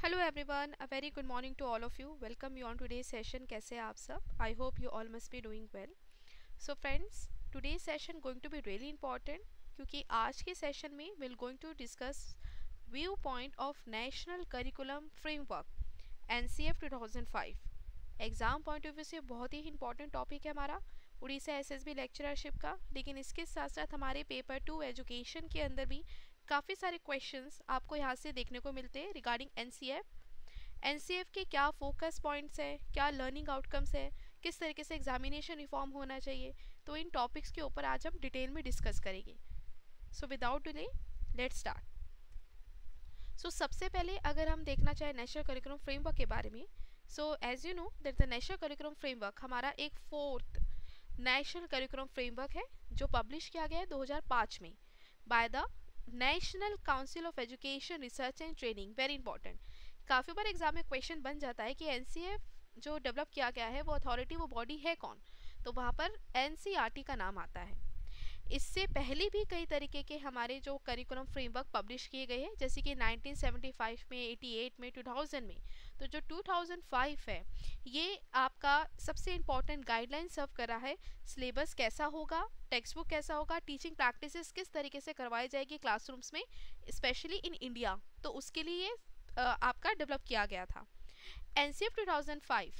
Hello everyone, a very good morning to all of you. Welcome you on today session. कैसे हैं आप सब? I hope you all must be doing well. So friends, today session going to be really important क्योंकि आज के session में will going to discuss view point of national curriculum framework NCF 2005. Exam point of view से बहुत ही important topic है हमारा Orissa SSB lectureship का. लेकिन इसके साथ साथ हमारे पेपर 2 एजुकेशन के अंदर भी काफ़ी सारे क्वेश्चंस आपको यहाँ से देखने को मिलते हैं रिगार्डिंग NCF के क्या फोकस पॉइंट्स है, क्या लर्निंग आउटकम्स है, किस तरीके से एग्जामिनेशन रिफॉर्म होना चाहिए. तो इन टॉपिक्स के ऊपर आज हम डिटेल में डिस्कस करेंगे. So without delay let's start. So सबसे पहले अगर हम देखना चाहें नेशनल करिकुलम फ्रेमवर्क के बारे में, so as you know that the national curriculum framework हमारा एक फोर्थ नेशनल करिकुलम फ्रेमवर्क है जो पब्लिश किया गया है 2005 में by the national council of education research and training. Very important. काफ़ी बार एग्जाम में क्वेश्चन बन जाता है कि NCF जो डेवलप किया गया है वो अथॉरिटी, वो बॉडी है कौन. तो वहाँ पर NCERT का नाम आता है. इससे पहले भी कई तरीके के हमारे जो करिकुलम फ्रेमवर्क पब्लिश किए गए हैं, जैसे कि 1975 में, 88 में, 2000 में. तो जो 2005 है ये आपका सबसे इम्पॉर्टेंट गाइडलाइन सर्व कर रहा है. सिलेबस कैसा होगा, टेक्स्ट बुक कैसा होगा, टीचिंग प्रैक्टिसेस किस तरीके से करवाई जाएगी क्लासरूम्स में, स्पेशली इन इंडिया. तो उसके लिए आपका डेवलप किया गया था. NCF 2005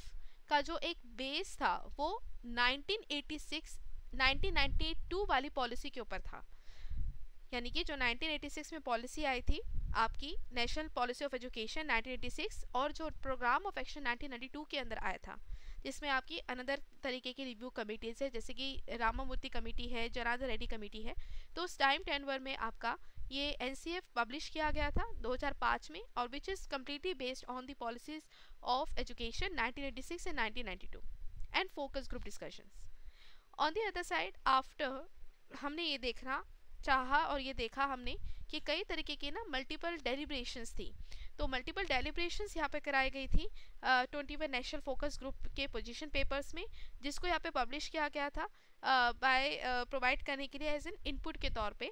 का जो एक बेस था वो 1992 वाली पॉलिसी के ऊपर था. यानी कि जो 1986 में पॉलिसी आई थी आपकी नेशनल पॉलिसी ऑफ एजुकेशन 1986, और जो प्रोग्राम ऑफ एक्शन 1992 के अंदर आया था, जिसमें आपकी अनदर तरीके की रिव्यू कमिटीज़ है, जैसे कि रामामूर्ति कमेटी है, जनार्दन रेड्डी कमेटी है. तो उस टाइम टेनवर में आपका ये NCF पब्लिश किया गया था 2005 में, और which is completely based on the policies of education 1986 and 1992 and focus group discussions. On the other side after हमने ये देखना चाहा और ये देखा हमने कि कई तरीके की ना मल्टीपल डेलिब्रेशंस थी. तो मल्टीपल डेलिब्रेशंस यहाँ पे कराई गई थी 21 नेशनल फोकस ग्रुप के पोजीशन पेपर्स में, जिसको यहाँ पे पब्लिश किया गया था बाय प्रोवाइड करने के लिए एज एन इनपुट के तौर पे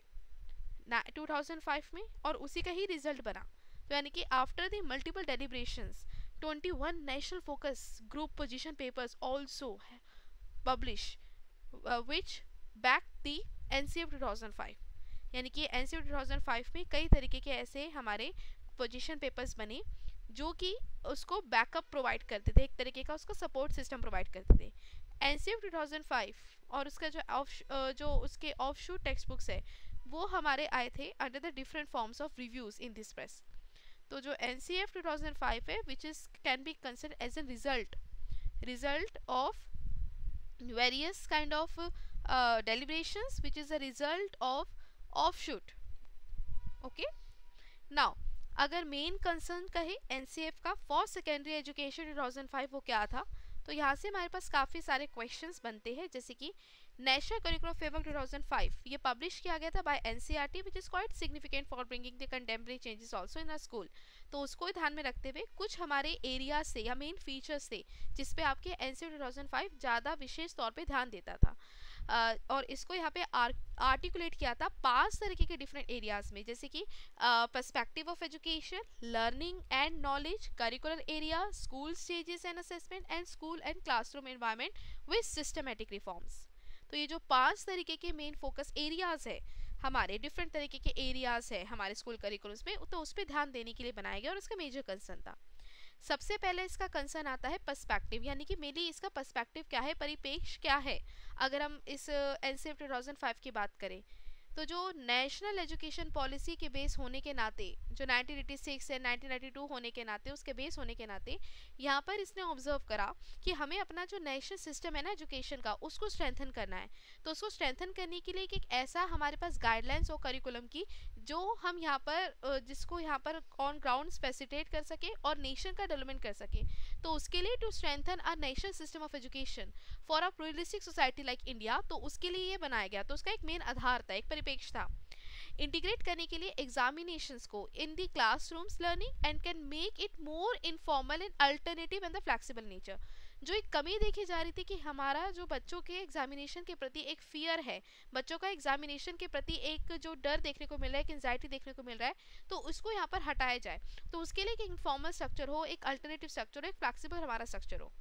2005 में, और उसी का ही रिजल्ट बना. तो यानी कि after the multiple deliberations 21 national focus group position papers also publish which back the NCF 2005. यानी कि NCF 2005 में कई तरीके के ऐसे हमारे पोजीशन पेपर्स बने जो कि उसको बैकअप प्रोवाइड करते थे, एक तरीके का उसको सपोर्ट सिस्टम प्रोवाइड करते थे. NCF 2005 और उसका जो उसके ऑफशूट टेक्स्ट बुक्स है वो हमारे आए थे under the different forms of reviews in this press. तो जो NCF 2005 है which is can be considered as an result of various kind of deliberations which is a result of offshoot. okay, now अगर main concern कहे NCF का for secondary education 2005 वो क्या था, तो यहाँ से हमारे पास काफ़ी सारे क्वेश्चंस बनते हैं. जैसे कि नेशनल करिकुलम फ्रेमवर्क 2005 ये पब्लिश किया गया था by NCERT which is quite significant for bringing the contemporary changes also in a school. तो उसको ध्यान में रखते हुए कुछ हमारे एरिया से या मेन फीचर्स थे जिसपे आपके NCF 2005 ज़्यादा विशेष तौर पे ध्यान देता था. और इसको यहाँ पे आर्टिकुलेट किया था 5 तरीके के डिफरेंट एरियाज में, जैसे कि perspective of education, learning and knowledge, curricular area, school stages and assessment, and school and classroom environment with systematic reforms. तो ये जो 5 तरीके के मेन फोकस एरियाज है हमारे, डिफरेंट तरीके के एरियाज है हमारे स्कूल करिकुलम्स में, तो उस पर ध्यान देने के लिए बनाया गया और इसका मेजर कंसर्न था. सबसे पहले इसका कंसर्न आता है पर्सपेक्टिव, यानी कि मेनली इसका पर्सपेक्टिव क्या है, परिपेक्ष क्या है. अगर हम इस NCF 2005 की बात करें तो जो नेशनल एजुकेशन पॉलिसी के बेस होने के नाते, जो 1986 या 1992 होने के नाते, उसके बेस होने के नाते यहाँ पर इसने ऑब्जर्व करा कि हमें अपना जो नेशनल सिस्टम है ना एजुकेशन का, उसको स्ट्रेंथन करना है. तो उसको स्ट्रेंथन करने के लिए एक ऐसा हमारे पास गाइडलाइंस और करिकुलम की जो हम यहाँ पर जिसको यहाँ पर ऑन ग्राउंड फैसिलिटेट कर सके और नेशन का डेवलपमेंट कर सके. तो उसके लिए to strengthen our national system of education for a pluralistic society like India, तो उसके लिए ये बनाया गया. तो उसका एक मेन आधार था, एक परिपेक्ष था. इंटीग्रेट करने के लिए एग्जामिनेशंस को in the classrooms learning and can make it more informal and alternative and the flexible nature. जो एक कमी देखी जा रही थी कि हमारा जो बच्चों के एग्जामिनेशन के प्रति एक फियर है, बच्चों का एग्जामिनेशन के प्रति एक जो डर देखने को मिल रहा है, एक एंजाइटी देखने को मिल रहा है, तो उसको यहाँ पर हटाया जाए। तो उसके लिए एक इनफॉर्मल स्ट्रक्चर हो, एक अल्टरनेटिव स्ट्रक्चर हो, एक फ्लेक्सिबल हमारा स्ट्रक्चर हो।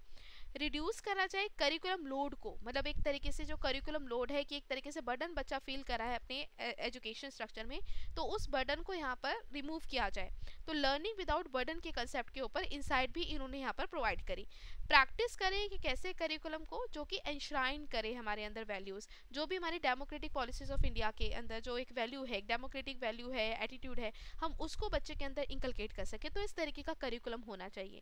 रिड्यूस करना चाहिए करिकुलम लोड को, मतलब एक तरीके से जो करिकुलम लोड है कि एक तरीके से बर्डन बच्चा फील कर रहा है अपने एजुकेशन स्ट्रक्चर में, तो उस बर्डन को यहाँ पर रिमूव किया जाए। तो लर्निंग विदाउट बर्डन के कंसेप्ट के ऊपर इनसाइट भी इन्होंने यहाँ पर प्रोवाइड करी। प्रैक्टिस करें कि कैसे करिकुलम को जो कि एंश्राइन करे हमारे अंदर वैल्यूज़, जो भी हमारी डेमोक्रेटिक पॉलिसीज ऑफ इंडिया के अंदर जो एक वैल्यू है, डेमोक्रेटिक वैल्यू है, एटीट्यूड है, हम उसको बच्चे के अंदर इंकलकेट कर सके। तो इस तरीके का करिकुलम होना चाहिए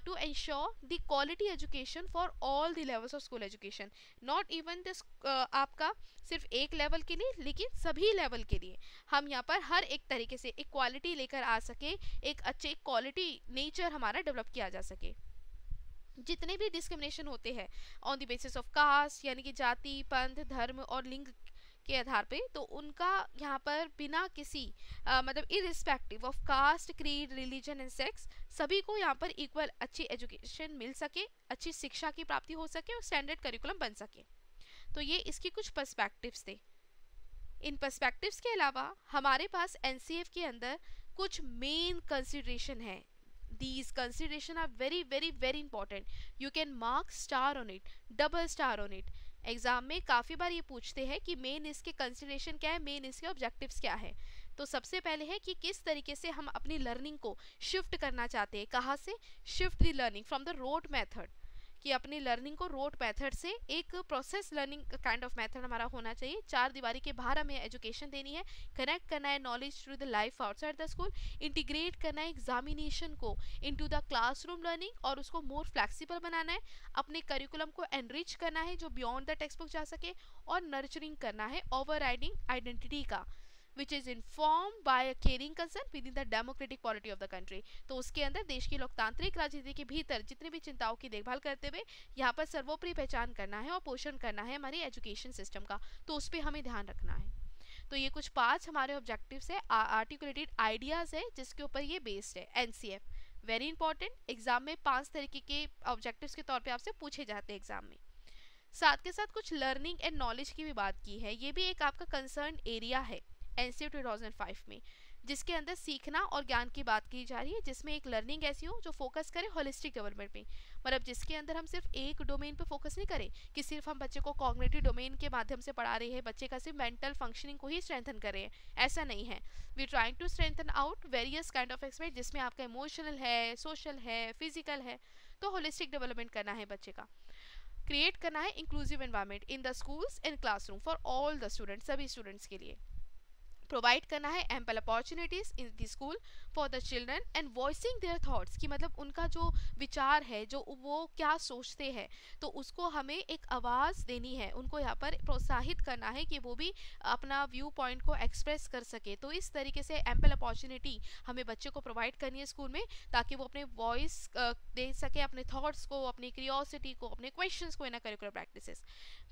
to ensure the quality education for all the levels of school education, not even this आपका सिर्फ एक लेवल के लिए, लेकिन सभी लेवल के लिए हम यहाँ पर हर एक तरीके से एक क्वालिटी लेकर आ सके, एक अच्छे क्वालिटी नेचर हमारा डेवलप किया जा सके। जितने भी डिस्क्रिमिनेशन होते हैं on the basis of caste, यानी कि जाति, पंथ, धर्म और लिंग के आधार पे, तो उनका यहाँ पर बिना किसी मतलब irrespective of caste, creed, religion and sex, सभी को यहाँ पर इक्वल अच्छी एजुकेशन मिल सके, अच्छी शिक्षा की प्राप्ति हो सके और स्टैंडर्ड करिकुलम बन सके। तो ये इसकी कुछ पर्सपेक्टिव्स थे। इन पर्सपेक्टिव्स के अलावा हमारे पास एनसीएफ के अंदर कुछ मेन कंसिडरेशन है। These consideration are very very very important. You can mark star on it, double star on it. Exam में काफ़ी बार ये पूछते हैं कि मेन इसके कंसिडरेशन क्या है, मेन इसके ऑब्जेक्टिव्स क्या है। तो सबसे पहले है कि किस तरीके से हम अपनी लर्निंग को शिफ्ट करना चाहते हैं, कहाँ से shift the learning from the rote method, कि अपनी लर्निंग को रोट मेथड से एक process learning kind of method हमारा होना चाहिए। चार दीवारी के बाहर हमें एजुकेशन देनी है, कनेक्ट करना है knowledge to the life outside the school, integrate करना है एग्जामिनेशन को इनटू द क्लासरूम लर्निंग और उसको मोर फ्लेक्सिबल बनाना है, अपने करिकुलम को एनरिच करना है जो बियॉन्ड द टेक्स्ट बुक जा सके, और नर्चरिंग करना है ओवरराइडिंग आइडेंटिटी का, which is informed by a caring concern within the democratic polity of the country। तो उसके अंदर देश की लोकतांत्रिक राजनीति के भीतर जितनी भी चिंताओं की देखभाल करते हुए यहाँ पर सर्वोपरि पहचान करना है और पोषण करना है हमारी एजुकेशन सिस्टम का, तो उस पर हमें ध्यान रखना है। तो ये कुछ 5 हमारे ऑब्जेक्टिव्स है, आर्टिकुलेटेड आइडियाज है जिसके ऊपर ये बेस्ड है एनसीएफ। वेरी इंपॉर्टेंट, एग्जाम में 5 तरीके के ऑब्जेक्टिव्स के तौर पर आपसे पूछे जाते हैं एग्जाम में। साथ के साथ कुछ लर्निंग एंड नॉलेज की भी बात की है, ये भी एक आपका कंसर्न एरिया है एनसीएफ 2005 में, जिसके अंदर सीखना और ज्ञान की बात की जा रही है, जिसमें एक लर्निंग ऐसी हो जो फोकस करे होलिस्टिक डेवलपमेंट पे, मतलब जिसके अंदर हम सिर्फ एक डोमेन पे फोकस नहीं करें कि सिर्फ हम बच्चे को कॉग्निटिव डोमेन के माध्यम से पढ़ा रहे हैं, बच्चे का सिर्फ मेंटल फंक्शनिंग को ही स्ट्रेंथन कर रहे हैं, ऐसा नहीं है। We trying to strengthen out various kind of expect, जिसमें आपका इमोशनल है, सोशल है, फिजिकल है, तो होलिस्टिक डेवलपमेंट करना है बच्चे का। क्रिएट करना है inclusive environment in the schools and classroom for all the students, सभी स्टूडेंट्स के लिए। प्रोवाइड करना है ample opportunities in the school for the children and voicing their thoughts, कि मतलब उनका जो विचार है, जो वो क्या सोचते हैं, तो उसको हमें एक आवाज़ देनी है, उनको यहाँ पर प्रोत्साहित करना है कि वो भी अपना व्यू पॉइंट को एक्सप्रेस कर सके। तो इस तरीके से एम्पल अपॉर्चुनिटी हमें बच्चे को प्रोवाइड करनी है स्कूल में, ताकि वो अपने वॉइस दे सके, अपने थॉट्स को, अपनी क्रियोसिटी को, अपने क्वेश्चंस को इन करिकुलर प्रैक्टिसेस।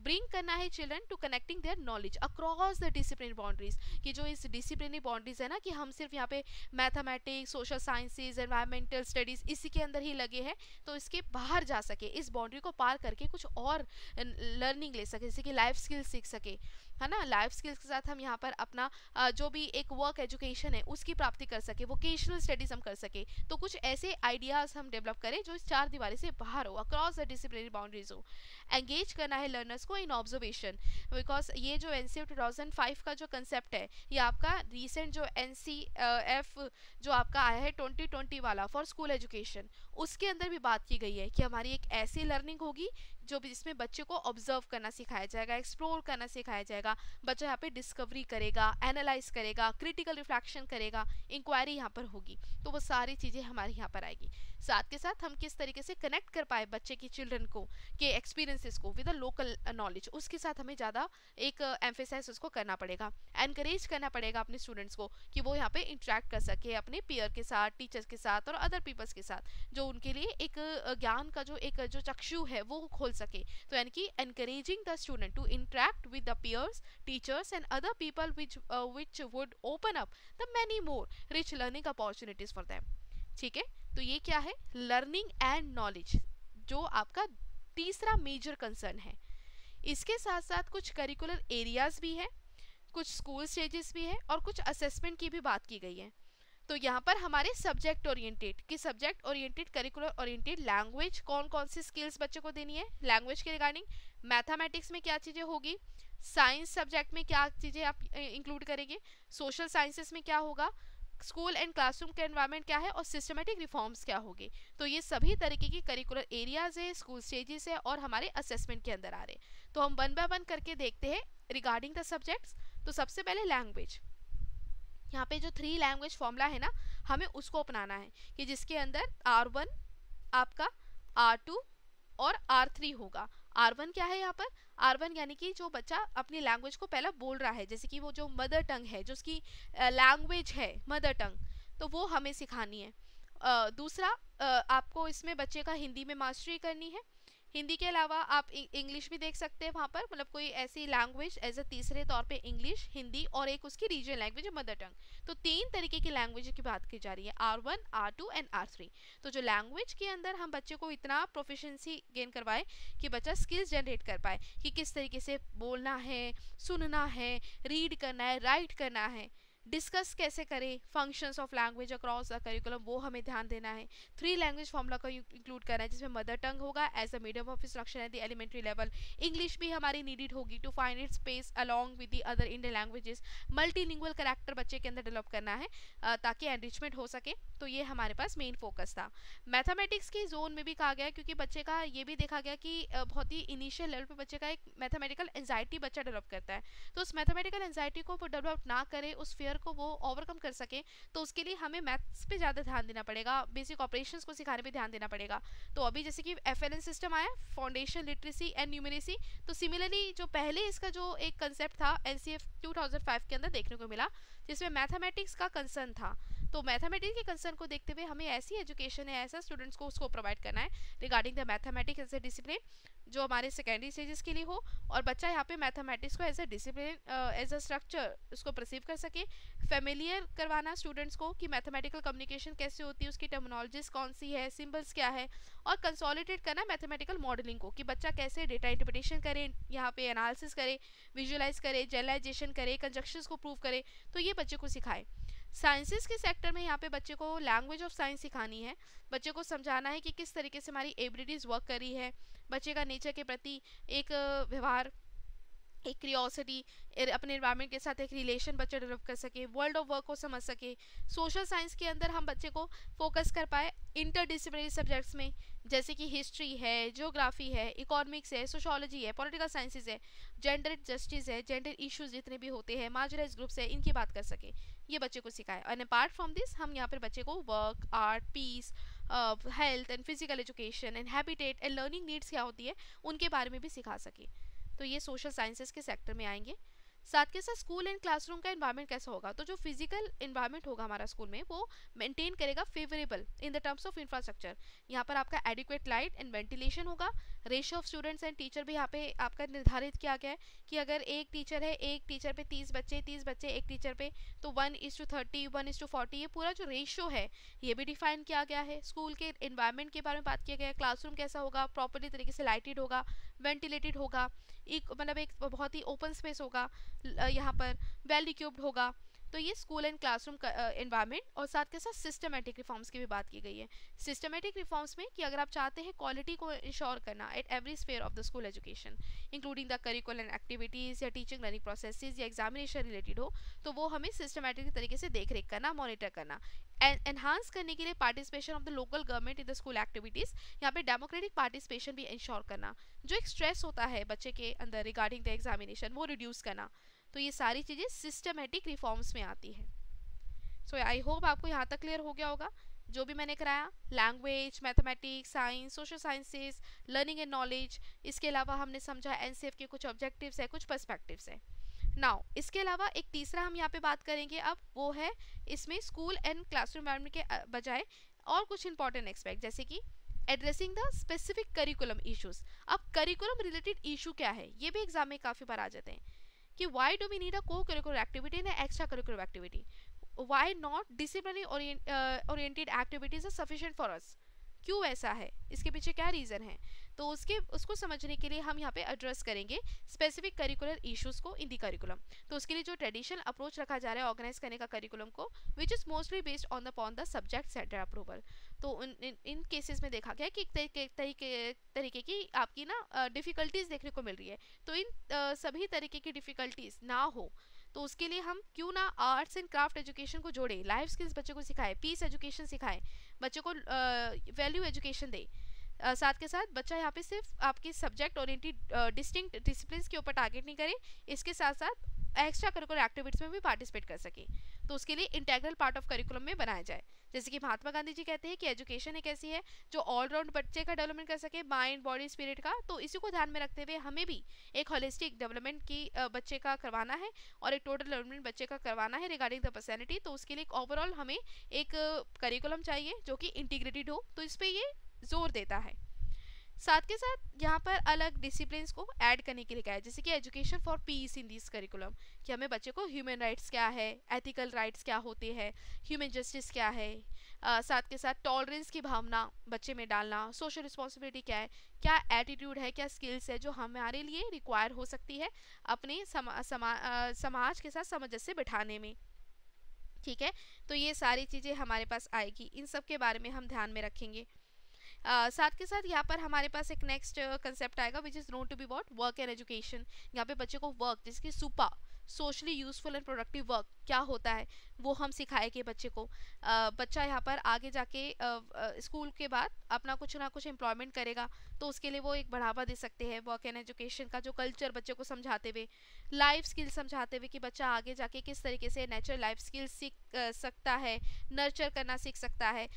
ब्रिंग करना है children to connecting their knowledge across the disciplinary boundaries, कि जो इस डिसिप्लिनरी बाउंड्रीज है ना, कि हम सिर्फ यहाँ पे mathematics, social sciences, environmental studies इसी के अंदर ही लगे हैं, तो इसके बाहर जा सके, इस बाउंड्री को पार करके कुछ और लर्निंग ले सके, जैसे कि लाइफ स्किल्स सीख सके, है ना। लाइफ स्किल्स के साथ हम यहाँ पर अपना जो भी एक वर्क एजुकेशन है उसकी प्राप्ति कर सके, वोकेशनल स्टडीज हम कर सके। तो कुछ ऐसे आइडियाज़ हम डेवलप करें जो इस चार दीवारी से बाहर हो, अक्रॉस द डिसिप्लिनरी बाउंड्रीज हो। एंगेज करना है लर्नर्स को इन ऑब्जर्वेशन, बिकॉज ये जो एनसीएफ 2005 का जो कंसेप्ट है, ये आपका रिसेंट जो एनसीएफ जो आपका आया है 2020 वाला फॉर स्कूल एजुकेशन, उसके अंदर भी बात की गई है कि हमारी एक ऐसी लर्निंग होगी जो जिसमें बच्चे को ऑब्जर्व करना सिखाया जाएगा, एक्सप्लोर करना सिखाया जाएगा, बच्चा यहाँ पे डिस्कवरी करेगा, एनालाइज करेगा, क्रिटिकल रिफ्लेक्शन करेगा, इंक्वायरी यहाँ पर होगी, तो वो सारी चीज़ें हमारे यहाँ पर आएगी। साथ के साथ हम किस तरीके से कनेक्ट कर पाए बच्चे की चिल्ड्रन को के एक्सपीरियंसेस को विद द लोकल नॉलेज, उसके साथ हमें ज़्यादा एक एम्फेसाइज उसको करना पड़ेगा, एनकरेज करना पड़ेगा अपने स्टूडेंट्स को कि वो यहाँ पे इंटरेक्ट कर सके अपने पीयर के साथ, टीचर्स के साथ और अदर पीपल्स के साथ, जो उनके लिए एक ज्ञान का जो चक्षु है वो खोल सके। तो यानी कि encouraging the student to interact with the peers, teachers and other people which would open up the many more rich learning opportunities for them। ठीक है, तो ये क्या है, लर्निंग एंड नॉलेज, जो आपका तीसरा मेजर कंसर्न है। इसके साथ साथ कुछ करिकुलर एरियाज भी है, कुछ स्कूल स्टेजेस भी है और कुछ असेसमेंट की भी बात की गई है। तो यहाँ पर हमारे सब्जेक्ट ओरिएंटेड कि subject oriented, curricular oriented, language कौन कौन सी स्किल्स बच्चे को देनी है लैंग्वेज के रिगार्डिंग, मैथमेटिक्स में क्या चीज़ें होगी, साइंस सब्जेक्ट में क्या चीज़ें आप इंक्लूड करेंगे, सोशल साइंसेस में क्या होगा, स्कूल एंड क्लासरूम का एनवायरनमेंट क्या है और सिस्टमेटिक रिफॉर्म्स क्या होगी। तो ये सभी तरीके की करिकुलर एरियाज है, स्कूल स्टेजेस है और हमारे असेसमेंट के अंदर आ रहे हैं। तो हम वन बाय वन करके देखते हैं रिगार्डिंग द सब्जेक्ट्स। तो सबसे पहले लैंग्वेज, यहाँ पे जो 3 लैंग्वेज फॉर्मूला है ना, हमें उसको अपनाना है कि जिसके अंदर R1 आपका, R2 और R3 होगा। R1 क्या है यहाँ पर, R1 यानी कि जो बच्चा अपनी लैंग्वेज को पहला बोल रहा है, जैसे कि वो जो मदर टंग है, जो उसकी लैंग्वेज है मदर टंग, तो वो हमें सिखानी है। दूसरा आपको इसमें बच्चे का हिंदी में मास्टरी करनी है। हिंदी के अलावा आप इंग्लिश भी देख सकते हैं वहाँ पर, मतलब कोई ऐसी लैंग्वेज एज अ तीसरे तौर पे इंग्लिश, हिंदी और एक उसकी रीजनल लैंग्वेज मदर टंग। तो 3 तरीके की लैंग्वेज की बात की जा रही है, R1, R2 एंड R3। तो जो लैंग्वेज के अंदर हम बच्चे को इतना प्रोफिशिएंसी गेन करवाए कि बच्चा स्किल्स जनरेट कर पाए कि किस तरीके से बोलना है, सुनना है, रीड करना है, राइट करना है, डिस्कस कैसे करें, functions of language across the curriculum, वो हमें ध्यान देना है। 3 लैंग्वेज फॉर्मूला को इंक्लूड करना है जिसमें मदर टंग होगा as a medium of instruction at the elementary level, English भी हमारी नीडेड होगी to find its space along with the other Indian languages, multilingual character बच्चे के अंदर डेवलप करना है ताकि एनरिचमेंट हो सके। तो ये हमारे पास मेन फोकस था। मैथमेटिक्स के जोन में भी कहा गया क्योंकि बच्चे का ये भी देखा गया कि बहुत ही इनिशियल लेवल पे बच्चे का एक मैथमेटिकल एंजाइटी बच्चा डेवलप करता है, तो उस मैथमेटिकल एंजाइटी को वो डेवलप ना करे, उस फियर को वो ओवरकम कर सके, तो उसके लिए हमें मैथ्स पे ज़्यादा ध्यान देना पड़ेगा, बेसिक ऑपरेशंस को सिखाने पे ध्यान देना पड़ेगा। तो अभी जैसे कि FLN सिस्टम आया, फाउंडेशन लिटरेसी एंड न्यूमरेसी, तो सिमिलरली जो पहले इसका जो एक कंसेप्ट था NCF 2005 के अंदर देखने को मिला जिसमें मैथमेटिक्स का कंसर्न था। तो मैथमेटिक्स के कंसर्न को देखते हुए हमें ऐसी एजुकेशन है, ऐसा स्टूडेंट्स को उसको प्रोवाइड करना है regarding the mathematics as a discipline जो हमारे सेकेंडरी स्टेजेस के लिए हो, और बच्चा यहाँ पे मैथमेटिक्स को as a discipline, as a structure उसको परसीव कर सके। फेमिलियर करवाना स्टूडेंट्स को कि मैथमेटिकल कम्युनिकेशन कैसे होती है, उसकी टर्मिनोलॉजीज कौन सी है, सिंबल्स क्या है, और कंसोलिडेट करना मैथमेटिकल मॉडलिंग को कि बच्चा कैसे डेटा इंटरप्रिटेशन करे, यहाँ पे एनालिसिस करे, विजुअलाइज करे, जनरलाइजेशन करे, कंजक्शंस को प्रूव करे, तो ये बच्चे को सिखाए। साइंसेस के सेक्टर में यहाँ पे बच्चे को लैंग्वेज ऑफ साइंस सिखानी है, बच्चे को समझाना है कि किस तरीके से हमारी एबिलिटीज़ वर्क कर रही है, बच्चे का नेचर के प्रति एक व्यवहार, एक क्यूरियोसिटी, अपने एनवायरनमेंट के साथ एक रिलेशन बच्चा डेवलप कर सके, वर्ल्ड ऑफ वर्क को समझ सके। सोशल साइंस के अंदर हम बच्चे को फोकस कर पाए इंटरडिसिप्लिनरी सब्जेक्ट्स में, जैसे कि हिस्ट्री है, ज्योग्राफी है, इकोनॉमिक्स है, सोशोलॉजी है, पॉलिटिकल साइंसेज है, जेंडर जस्टिस है, जेंडर इश्यूज जितने भी होते हैं, मार्जिनलाइज्ड ग्रुप्स है, इनकी बात कर सके, ये बच्चे को सिखाए। एंड अपार्ट फ्रॉम दिस हम यहाँ पर बच्चे को work, art, peace, health and physical education and habitat and learning needs क्या होती है उनके बारे में भी सिखा सके। तो ये सोशल साइंसेस के सेक्टर में आएंगे। साथ के साथ स्कूल एंड क्लासरूम का एनवायरनमेंट कैसा होगा, तो जो फिजिकल एनवायरनमेंट होगा हमारा स्कूल में वो मेंटेन करेगा favourable in the terms of infrastructure. यहाँ पर आपका एडिक्वेट लाइट एंड वेंटिलेशन होगा, ratio of students and teacher भी यहाँ पे आपका निर्धारित किया गया है कि अगर एक टीचर है, एक टीचर पे 30 बच्चे एक टीचर पे, तो 1:30, 1:40, ये पूरा जो रेशियो है ये भी डिफाइन किया गया है। स्कूल के एनवायरनमेंट के बारे में बात किया गया है, क्लासरूम कैसा होगा, प्रॉपर्ली तरीके से लाइटेड होगा, वेंटिलेटेड होगा, एक मतलब एक बहुत ही ओपन स्पेस होगा, यहाँ पर वेल इक्विप्ड होगा। तो ये स्कूल एंड क्लासरूम का एनवायरनमेंट, और साथ के साथ सिस्टमेटिक रिफॉर्म्स की भी बात की गई है। सिस्टमेटिक रिफॉर्म्स में कि अगर आप चाहते हैं क्वालिटी को इंश्योर करना at every sphere of the school education including the curricular activities या टीचिंग लर्निंग प्रोसेसेस या एग्जामिनेशन रिलेटेड हो, तो वो हमें सिस्टमेटिक तरीके से देख रेख करना, मॉनिटर करना, एनहांस करने के लिए participation of the local government in the school activities, यहाँ पे डेमोक्रेटिक पार्टिसिपेशन भी इंश्योर करना, जो एक स्ट्रेस होता है बच्चे के अंदर रिगार्डिंग द एग्जामिनेशन वो रिड्यूस करना। तो ये सारी चीज़ें सिस्टमेटिक रिफॉर्म्स में आती है। सो आई होप आपको यहाँ तक क्लियर हो गया होगा जो भी मैंने कराया, language, mathematics, science, social sciences, learning and knowledge. इसके अलावा हमने समझा एनसीएफ के कुछ ऑब्जेक्टिव्स है, कुछ पर्सपेक्टिव्स है। नाउ इसके अलावा एक तीसरा हम यहाँ पे बात करेंगे अब, वो है इसमें स्कूल एंड क्लासरूम एनवायरनमेंट के बजाय और कुछ इंपॉर्टेंट एस्पेक्ट, जैसे कि addressing the specific curriculum issues. अब करिकुलम रिलेटेड इशू क्या है, ये भी एग्जाम में काफ़ी बार आ जाते हैं कि why do we need a co-curricular activity and extracurricular activity, why not disciplinary oriented activities are sufficient for us. क्यों ऐसा है, इसके पीछे क्या रीज़न है, तो उसको समझने के लिए हम यहाँ पे एड्रेस करेंगे स्पेसिफिक करिकुलर इश्यूज को इन दी करिकुलम। तो उसके लिए जो ट्रेडिशनल अप्रोच रखा जा रहा है ऑर्गेनाइज करने का करिकुलम को, which is mostly based on the subject centre approval. तो इन केसेस में देखा गया कि तरीके की आपकी ना डिफ़िकल्टीज देखने को मिल रही है। तो इन सभी तरीके की डिफ़िकल्टीज ना हो, तो उसके लिए हम क्यों ना आर्ट्स एंड क्राफ्ट एजुकेशन को जोड़े, लाइफ स्किल्स बच्चों को सिखाए, पीस एजुकेशन सिखाए, बच्चों को वैल्यू एजुकेशन दे। साथ के साथ बच्चा यहाँ पे सिर्फ आपके सब्जेक्ट ओरिएंटेड डिस्टिंक्ट डिसिप्लिन के ऊपर टारगेट नहीं करे, इसके साथ साथ एक्स्ट्रा करिकुलर एक्टिविटीज में भी पार्टिसिपेट कर सके। तो उसके लिए इंटेग्रल पार्ट ऑफ करिकुलम में बनाया जाए। जैसे कि महात्मा गांधी जी कहते हैं कि एजुकेशन एक ऐसी है जो ऑलराउंड बच्चे का डेवलपमेंट कर सके, माइंड बॉडी स्पिरिट का। तो इसी को ध्यान में रखते हुए हमें भी एक होलिस्टिक डेवलपमेंट की बच्चे का करवाना है और एक टोटल डेवलपमेंट बच्चे का करवाना है रिगार्डिंग द पर्सनैलिटी। तो उसके लिए एक ओवरऑल हमें एक करिकुलम चाहिए जो कि इंटीग्रेटेड हो। तो इस पर ये जोर देता है। साथ के साथ यहाँ पर अलग डिसिप्लिन्स को ऐड करने के लिए क्या है, जैसे कि education for piece in this curriculum, कि हमें बच्चे को ह्यूमन राइट्स क्या है, एथिकल राइट्स क्या होते हैं, ह्यूमन जस्टिस क्या है, साथ के साथ टॉलरेंस की भावना बच्चे में डालना, सोशल रिस्पॉन्सिबिलिटी क्या है, क्या एटीट्यूड है, क्या स्किल्स है जो हमारे लिए रिक्वायर हो सकती है अपने समाज के साथ सामंजस्य बिठाने में। ठीक है, तो ये सारी चीज़ें हमारे पास आएगी, इन सब के बारे में हम ध्यान में रखेंगे। साथ के साथ यहाँ पर हमारे पास एक नेक्स्ट कंसेप्ट आएगा which is known to be what work and education. यहाँ पे बच्चे को वर्क, जिसकी सुपा socially useful and productive work क्या होता है वो हम सिखाएंगे बच्चे को। बच्चा यहाँ पर आगे जाके स्कूल के बाद अपना कुछ ना कुछ एम्प्लॉयमेंट करेगा, तो उसके लिए वो एक बढ़ावा दे सकते हैं वर्क एंड एजुकेशन का जो कल्चर बच्चे को समझाते हुए, लाइफ स्किल समझाते हुए कि बच्चा आगे जाके किस तरीके से नेचुरल लाइफ स्किल सीख सकता है, नर्चर करना सीख सकता है,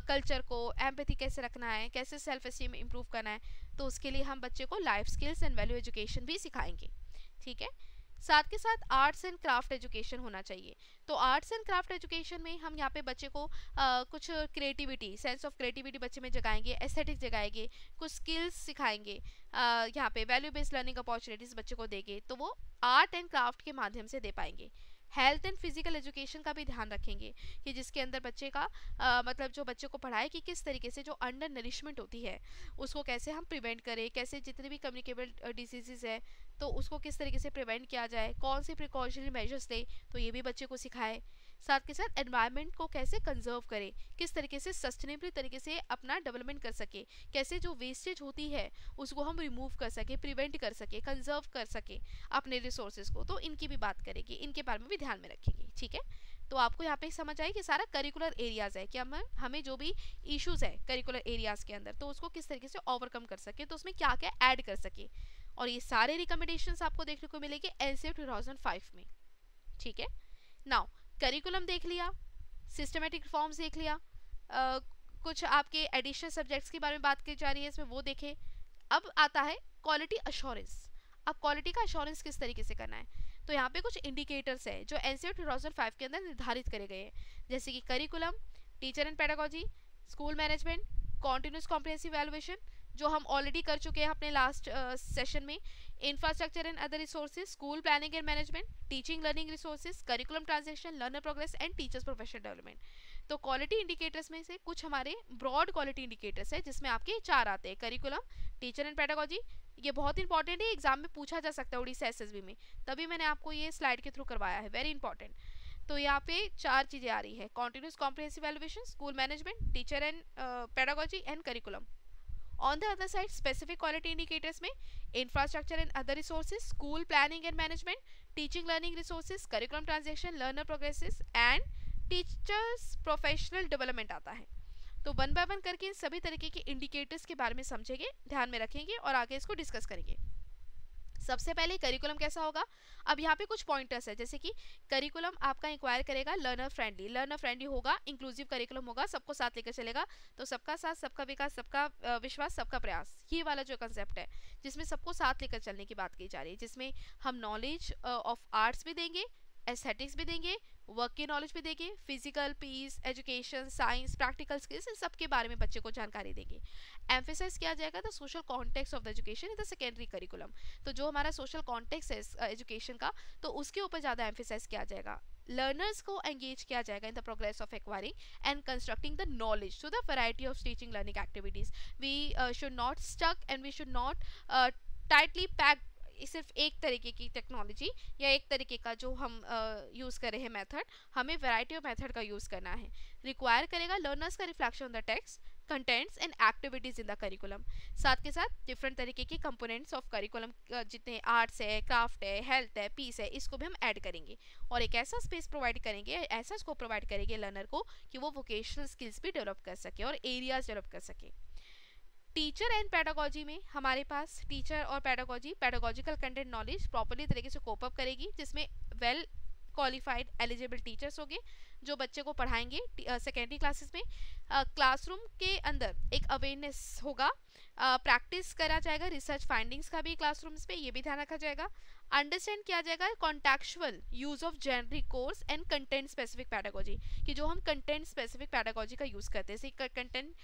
कल्चर को, एम्पैथी कैसे रखना है, कैसे सेल्फ एस्टीम इंप्रूव करना है। तो उसके लिए हम बच्चे को life skills and value education भी सिखाएंगे। ठीक है, साथ के साथ आर्ट्स एंड क्राफ्ट एजुकेशन होना चाहिए। तो आर्ट्स एंड क्राफ्ट एजुकेशन में हम यहाँ पे बच्चे को कुछ क्रिएटिविटी, सेंस ऑफ क्रिएटिविटी बच्चे में जगाएंगे, एस्थेटिक्स जगाएंगे, कुछ स्किल्स सिखाएंगे, यहाँ पे वैल्यू बेस्ड लर्निंग अपॉर्चुनिटीज़ बच्चे को देंगे, तो वो आर्ट एंड क्राफ्ट के माध्यम से दे पाएंगे। हेल्थ एंड फिजिकल एजुकेशन का भी ध्यान रखेंगे कि जिसके अंदर बच्चे का मतलब जो बच्चे को पढ़ाए कि किस तरीके से जो अंडर नरिशमेंट होती है उसको कैसे हम प्रिवेंट करें, कैसे जितने भी कम्युनिकेबल डिजीज़ है तो उसको किस तरीके से प्रिवेंट किया जाए, कौन से प्रिकॉशनरी मेजर्स लें, तो ये भी बच्चे को सिखाए। साथ के साथ एनवायरनमेंट को कैसे कंजर्व करें, किस तरीके से सस्टेनेबल तरीके से अपना डेवलपमेंट कर सके, कैसे जो वेस्टेज होती है उसको हम रिमूव कर सके, प्रिवेंट कर सके, कंजर्व कर सके अपने रिसोर्सेज को। तो इनकी भी बात करेंगे, इनके बारे में भी ध्यान में रखेंगे। ठीक है, तो आपको यहाँ पे समझ आए कि सारा करिकुलर एरियाज है कि हमें जो भी इश्यूज है करिकुलर एरियाज के अंदर तो उसको किस तरीके से ओवरकम कर सके, तो उसमें क्या क्या ऐड कर सके। और ये सारे रिकमेंडेशंस आपको देखने को मिलेंगे एनसीईआरटी 2005 में। ठीक है, नाउ करिकुलम देख लिया, सिस्टमेटिक रिफॉर्म्स देख लिया, कुछ आपके एडिशनल सब्जेक्ट्स के बारे में बात की जा रही है इसमें, वो देखें। अब आता है क्वालिटी अश्योरेंस। अब क्वालिटी का अश्योरेंस किस तरीके से करना है, तो यहाँ पे कुछ इंडिकेटर्स है जो एनसीईआरटी 2005 के अंदर निर्धारित करे गए हैं, जैसे कि curriculum, teacher and pedagogy, school management, continuous comprehensive evaluation जो हम ऑलरेडी कर चुके हैं अपने लास्ट सेशन में, infrastructure and other resources, school planning and management, teaching learning resources, curriculum transaction, learner progress and teachers professional development. तो quality indicators में से कुछ हमारे ब्रॉड क्वालिटी इंडिकेटर्स है जिसमें आपके 4 आते हैं, करिकुलम, टीचर एंड पेडागोजी, ये बहुत इंपॉर्टेंट है, एग्जाम में पूछा जा सकता है उड़ीसा एसएसबी में, तभी मैंने आपको ये स्लाइड के थ्रू करवाया है, वेरी इंपॉर्टेंट। तो यहाँ पे 4 चीज़ें आ रही है, continuous comprehensive evaluation, school management, teacher and pedagogy and curriculum. On the other side, specific quality indicators में infrastructure and other resources, school planning and management, teaching learning resources, curriculum transaction, learner progresses and teachers professional development आता है। तो 1 by 1 करके इन सभी तरीके के indicators के बारे में समझेंगे, ध्यान में रखेंगे और आगे इसको डिस्कस करेंगे। सबसे पहले करिकुलम कैसा होगा, अब यहाँ पे कुछ पॉइंटर्स है, जैसे कि करिकुलम आपका इंक्वायर करेगा लर्नर फ्रेंडली होगा, इंक्लूसिव करिकुलम होगा, सबको साथ लेकर चलेगा। तो सबका साथ, सबका विकास, सबका विश्वास, सबका प्रयास, ये वाला जो कंसेप्ट है जिसमें सबको साथ लेकर चलने की बात की जा रही है, जिसमें हम नॉलेज ऑफ आर्ट्स भी देंगे, एस्थेटिक्स भी देंगे, वर्क की नॉलेज भी देंगे, physical, peace, education, science, practical skills, इन सब के बारे में बच्चे को जानकारी देंगे। एम्फेसाइज किया जाएगा the social context of the education in the secondary curriculum. तो जो हमारा सोशल कॉन्टेक्स्ट है एजुकेशन का, तो उसके ऊपर ज़्यादा एम्फेसाइज किया जाएगा। लर्नर्स को एंगेज किया जाएगा in the progress of acquiring and constructing the knowledge through the variety of teaching learning activities. We should not stuck and we should not tightly pack सिर्फ एक तरीके की टेक्नोलॉजी या एक तरीके का जो हम यूज़ कर रहे हैं मेथड, हमें वैरायटी ऑफ मेथड का यूज़ करना है। रिक्वायर करेगा लर्नर्स का reflection on the text, contents and activities in the curriculum. साथ के साथ डिफरेंट तरीके के कंपोनेंट्स ऑफ करिकुलम, जितने आर्ट्स है, क्राफ्ट है, हेल्थ है, पीस है, इसको भी हम ऐड करेंगे और एक ऐसा स्पेस प्रोवाइड करेंगे, ऐसा स्कोप प्रोवाइड करेंगे लर्नर को कि वो वोकेशनल स्किल्स भी डेवलप कर सके और एरियाज डेवलप कर सके। टीचर एंड पेडागोजी में हमारे पास टीचर और pedagogy, pedagogical content knowledge properly तरीके से कोप अप करेगी, जिसमें वेल क्वालिफाइड एलिजिबल टीचर्स होंगे जो बच्चे को पढ़ाएंगे सेकेंडरी क्लासेस में। क्लासरूम के अंदर एक अवेयरनेस होगा, प्रैक्टिस करा जाएगा, रिसर्च फाइंडिंग्स का भी क्लासरूम्स पे ये भी ध्यान रखा जाएगा। अंडरस्टैंड किया जाएगा contextual use of generic course and content specific pedagogy, कि जो हम कंटेंट स्पेसिफिक पैडागोजी का यूज़ करते हैं। कंटेंट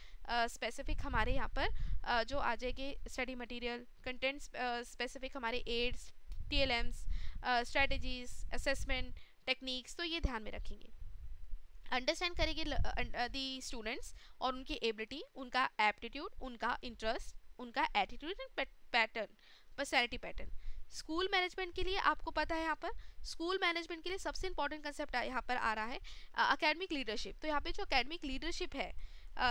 स्पेसिफिक हमारे यहाँ पर जो आ जाएंगे स्टडी मटेरियल, कंटेंट स्पेसिफिक हमारे aids, TLMs, strategies, assessment techniques, तो ये ध्यान में रखेंगे। अंडरस्टैंड करेंगे दी स्टूडेंट्स और उनकी एबिलिटी, उनका एप्टीट्यूड, उनका इंटरेस्ट, उनका attitude and pattern, personality pattern. School management के लिए आपको पता है यहाँ पर स्कूल मैनेजमेंट के लिए सबसे इंपॉर्टेंट कंसेप्ट यहाँ पर आ रहा है एकेडमिक लीडरशिप। तो यहाँ पे जो एकेडमिक लीडरशिप है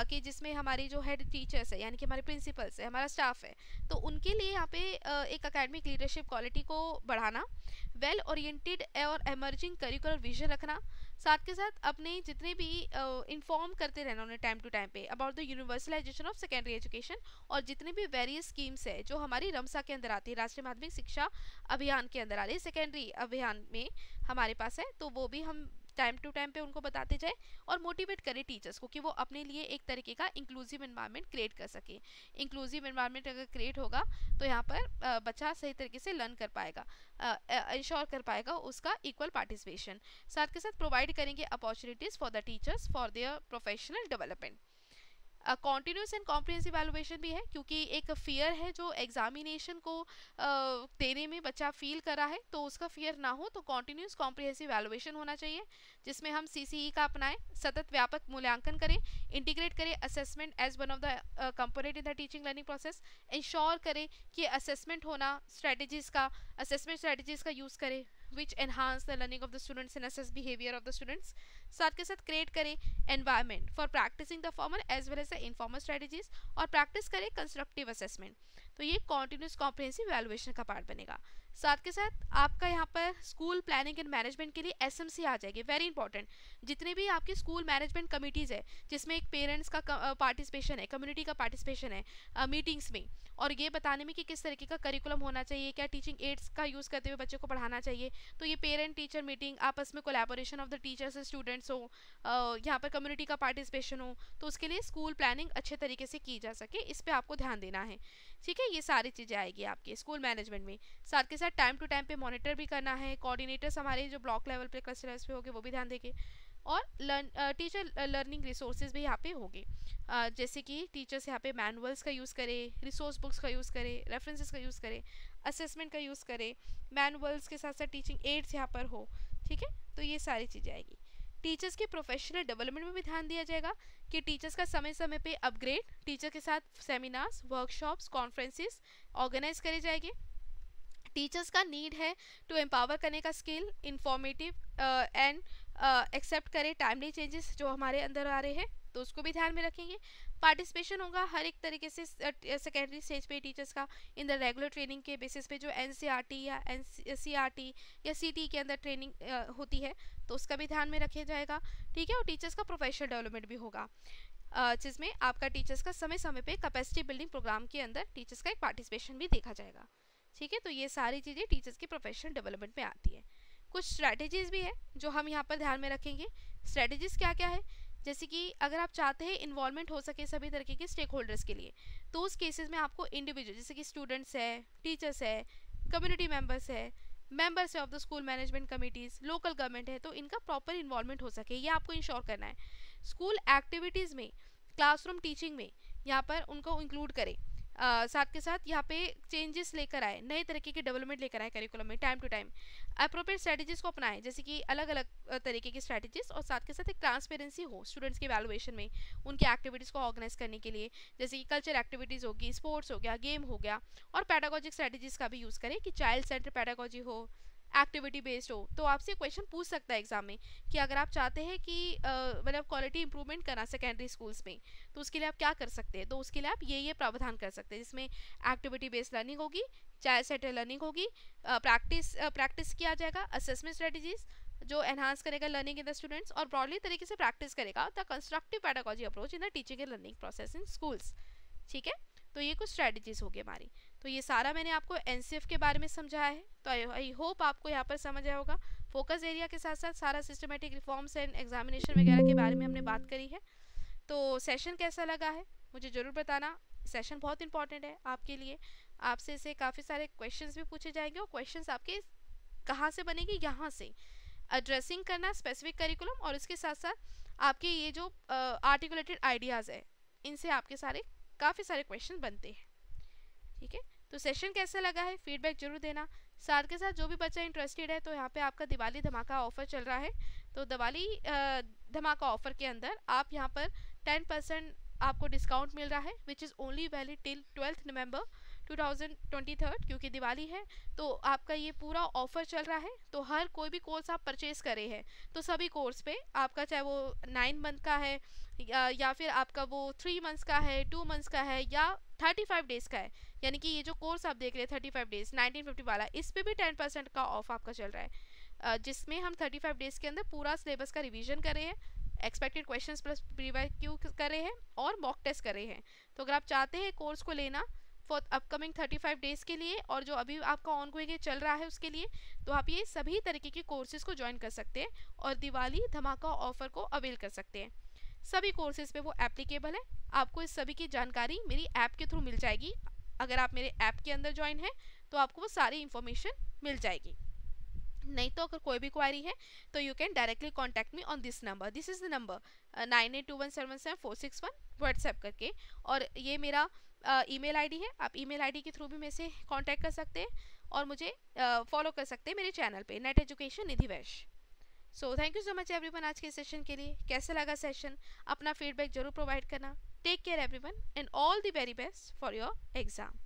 कि जिसमें हमारी जो हेड टीचर्स है यानी कि हमारे प्रिंसिपल्स है, हमारा स्टाफ है, तो उनके लिए यहाँ पे एक एकेडमिक लीडरशिप क्वालिटी को बढ़ाना, वेल ओरिएंटेड और एमर्जिंग करिकुलर विजन रखना, साथ के साथ अपने जितने भी इन्फॉर्म करते रहना उन्हें टाइम टू टाइम पे about the universalization of secondary education, और जितने भी वेरियस स्कीम्स है जो हमारी रमसा के अंदर आती है, राष्ट्रीय माध्यमिक शिक्षा अभियान के अंदर आ रही है, सेकेंडरी अभियान में हमारे पास है, तो वो भी हम टाइम टू टाइम पे उनको बताते जाए और मोटिवेट करें टीचर्स को कि वो अपने लिए एक तरीके का इंक्लूसिव एनवायरनमेंट क्रिएट कर सके। इंक्लूसिव एनवायरनमेंट अगर क्रिएट होगा तो यहाँ पर बच्चा सही तरीके से लर्न कर पाएगा, इंश्योर कर पाएगा उसका इक्वल पार्टिसिपेशन। साथ के साथ प्रोवाइड करेंगे opportunities for the teachers for their professional development. Continuous and comprehensive evaluation भी है, क्योंकि एक फियर है जो एग्जामिनेशन को देने में बच्चा फील कर रहा है, तो उसका फियर ना हो, तो कॉन्टिन्यूस कॉम्प्रिहेंसिव एवलुएशन होना चाहिए, जिसमें हम CCE का अपनाएं, सतत व्यापक मूल्यांकन करें, इंटीग्रेट करें assessment as one of the component in the teaching learning process, ensure करें कि असेसमेंट होना, स्ट्रेटजीज़ का असेसमेंट स्ट्रेटजीज़ का यूज़ करें which enhance the learning of the students and assess behavior of the students। साथ के साथ क्रिएट करें environment for practicing the formal as well as the informal strategies, और प्रैक्टिस करें कंस्ट्रक्टिव असेसमेंट। तो ये कॉन्टिन्यूस कॉम्प्रिहेंसिव एवलुएशन का part बनेगा। साथ के साथ आपका यहाँ पर स्कूल प्लानिंग एंड मैनेजमेंट के लिए SMC आ जाएगी, वेरी इंपॉर्टेंट। जितने भी आपकी स्कूल मैनेजमेंट कमिटीज़ है जिसमें एक पेरेंट्स का पार्टिसिपेशन है, कम्युनिटी का पार्टिसिपेशन है मीटिंग्स में, और ये बताने में कि किस तरीके का करिकुलम होना चाहिए, क्या टीचिंग एड्स का यूज़ करते हुए बच्चे को पढ़ाना चाहिए, तो ये पेरेंट टीचर मीटिंग, आपस में collaboration of the teachers and students हो, यहाँ पर कम्युनिटी का पार्टिसिपेशन हो, तो उसके लिए स्कूल प्लानिंग अच्छे तरीके से की जा सके, इस पर आपको ध्यान देना है। ठीक है, ये सारी चीज़ें आएगी आपके स्कूल मैनेजमेंट में। साथ के साथ टाइम टू टाइम पे मॉनिटर भी करना है, कोऑर्डिनेटर्स हमारे जो ब्लॉक लेवल पे क्लस्टर लेवल पे होंगे वो भी ध्यान देंगे, और टीचर लर्निंग रिसोर्सेज भी यहाँ पे होंगे, जैसे कि टीचर्स यहाँ पे मैनुअल्स का यूज़ करें, रिसोर्स बुक्स का यूज़ करें, रेफरेंसेस का यूज़ करें, असेसमेंट का यूज़ करें, मैनुअल्स के साथ साथ टीचिंग एड्स यहाँ पर हो। ठीक है, तो ये सारी चीज़ें आएगी। टीचर्स के प्रोफेशनल डेवलपमेंट में भी ध्यान दिया जाएगा कि टीचर्स का समय समय पे अपग्रेड, टीचर के साथ सेमिनार्स, वर्कशॉप्स, कॉन्फ्रेंसेस ऑर्गेनाइज करे जाएंगे। टीचर्स का नीड है टू एम्पावर करने का स्किल, इंफॉर्मेटिव एंड एक्सेप्ट करें टाइमली चेंजेस जो हमारे अंदर आ रहे हैं, तो उसको भी ध्यान में रखेंगे। पार्टिसिपेशन होगा हर एक तरीके से सेकेंडरी स्टेज पे टीचर्स का इन द रेगुलर ट्रेनिंग के बेसिस पे, जो NCERT या CRT या CT के अंदर ट्रेनिंग होती है, तो उसका भी ध्यान में रखा जाएगा। ठीक है, और टीचर्स का प्रोफेशनल डेवलपमेंट भी होगा, जिसमें आपका टीचर्स का समय समय पे कैपेसिटी बिल्डिंग प्रोग्राम के अंदर टीचर्स का एक पार्टिसिपेशन भी देखा जाएगा। ठीक है, तो ये सारी चीज़ें टीचर्स की प्रोफेशनल डेवलपमेंट में आती है। कुछ स्ट्रैटेजीज़ भी है जो हम यहाँ पर ध्यान में रखेंगे। स्ट्रैटेजीज़ क्या क्या है, जैसे कि अगर आप चाहते हैं इन्वॉल्वमेंट हो सके सभी तरीके के स्टेक होल्डर्स के लिए, तो उस केसेस में आपको इंडिविजुअल जैसे कि स्टूडेंट्स है, टीचर्स है, कम्युनिटी मेंबर्स है, मेंबर्स है of the school management committees, local government है, तो इनका प्रॉपर इन्वॉल्वमेंट हो सके, ये आपको इंश्योर करना है। स्कूल एक्टिविटीज़ में, क्लासरूम टीचिंग में यहाँ पर उनको इंक्लूड करें। साथ के साथ यहाँ पे चेंजेस लेकर आए, नए तरीके के डेवलपमेंट लेकर आए करिकुलम में time to time. Appropriate strategies को अपनाएं, जैसे कि अलग अलग तरीके की स्ट्रैटेजीज, और साथ के साथ एक ट्रांसपेरेंसी हो स्टूडेंट्स की वैल्यूएशन में, उनकी एक्टिविटीज़ को ऑर्गेनाइज करने के लिए, जैसे कि कल्चर एक्टिविटीज़ होगी, स्पोर्ट्स हो गया, गेम हो गया, और पैडागोजिक स्ट्रैटेजीज का भी यूज़ करें कि चाइल्ड सेंटर पैडागोजी हो, एक्टिविटी बेस्ड हो। तो आपसे क्वेश्चन पूछ सकता है एग्जाम में कि अगर आप चाहते हैं कि मतलब क्वालिटी इंप्रूवमेंट करना सेकेंडरी स्कूल्स में, तो उसके लिए आप क्या कर सकते हैं, तो उसके लिए आप ये प्रावधान कर सकते हैं, जिसमें एक्टिविटी बेस्ड लर्निंग होगी, चाइल्ड सेंटर लर्निंग होगी, प्रैक्टिस किया जाएगा, असेसमेंट स्ट्रेटजीज जो एनहांस करेगा लर्निंग इन द स्टूडेंट्स, और ब्रॉडली तरीके से प्रैक्टिस करेगा the constructive pedagogy approach in the teaching and learning process in schools. ठीक है, तो ये कुछ स्ट्रेटजीज होगी हमारी। तो ये सारा मैंने आपको एनसीएफ के बारे में समझाया है, तो आई होप आपको यहाँ पर समझ आया होगा। फोकस एरिया के साथ साथ सारा सिस्टमेटिक रिफॉर्म्स एंड एग्जामिनेशन वगैरह के बारे में हमने बात करी है। तो सेशन कैसा लगा है मुझे ज़रूर बताना, सेशन बहुत इंपॉर्टेंट है आपके लिए, आपसे इसे काफ़ी सारे क्वेश्चंस भी पूछे जाएंगे, और क्वेश्चंस आपके कहाँ से बनेंगे, यहाँ से एड्रेसिंग करना स्पेसिफिक करिकुलम, और इसके साथ साथ आपके ये जो आर्टिकुलेटेड आइडियाज़ है, इनसे आपके सारे काफ़ी सारे क्वेश्चन बनते हैं। ठीक है, तो सेशन कैसा लगा है फीडबैक जरूर देना। साथ के साथ जो भी बच्चा इंटरेस्टेड है, तो यहाँ पे आपका दिवाली धमाका ऑफर चल रहा है, तो दिवाली धमाका ऑफर के अंदर आप यहाँ पर 10% आपको डिस्काउंट मिल रहा है, which is only valid till 12 नवंबर 2023, क्योंकि दिवाली है तो आपका ये पूरा ऑफर चल रहा है। तो हर कोई भी कोर्स आप परचेज करे हैं, तो सभी कोर्स पे आपका, चाहे वो 9 मंथ का है या फिर आपका वो 3 मंथ्स का है, 2 मंथ्स का है, या 35 डेज़ का है, यानी कि ये जो कोर्स आप देख रहे हैं 35 डेज़ 1950 वाला, इस पे भी 10% का ऑफ आपका चल रहा है, जिसमें हम 35 डेज़ के अंदर पूरा सिलेबस का रिवीजन कर रहे हैं, एक्सपेक्टेड क्वेश्चंस प्लस प्रीव्यू कर रहे हैं, और मॉक टेस्ट कर रहे हैं। तो अगर आप चाहते हैं कोर्स को लेना फॉर अपकमिंग 35 डेज़ के लिए, और जो अभी आपका ऑनगोइंग चल रहा है उसके लिए, तो आप ये सभी तरीके के कोर्सेज को ज्वाइन कर सकते हैं और दिवाली धमाका ऑफर को अवेल कर सकते हैं। सभी कोर्सेज पे वो एप्लीकेबल है। आपको इस सभी की जानकारी मेरी ऐप के थ्रू मिल जाएगी। अगर आप मेरे ऐप के अंदर ज्वाइन है तो आपको वो सारी इंफॉर्मेशन मिल जाएगी। नहीं तो अगर कोई भी क्वारी है तो you can directly contact me on this number, this is the number 9821777461 WhatsApp करके, और ये मेरा ईमेल आईडी है। आप ईमेल आईडी के थ्रू भी मेरे से कांटेक्ट कर सकते हैं और मुझे फॉलो कर सकते हैं मेरे चैनल पे net education Nidhi Vysya. So thank you so much everyone आज के सेशन के लिए। कैसा लगा सेशन, अपना फीडबैक जरूर प्रोवाइड करना। Take care everyone and all the very best for your exam.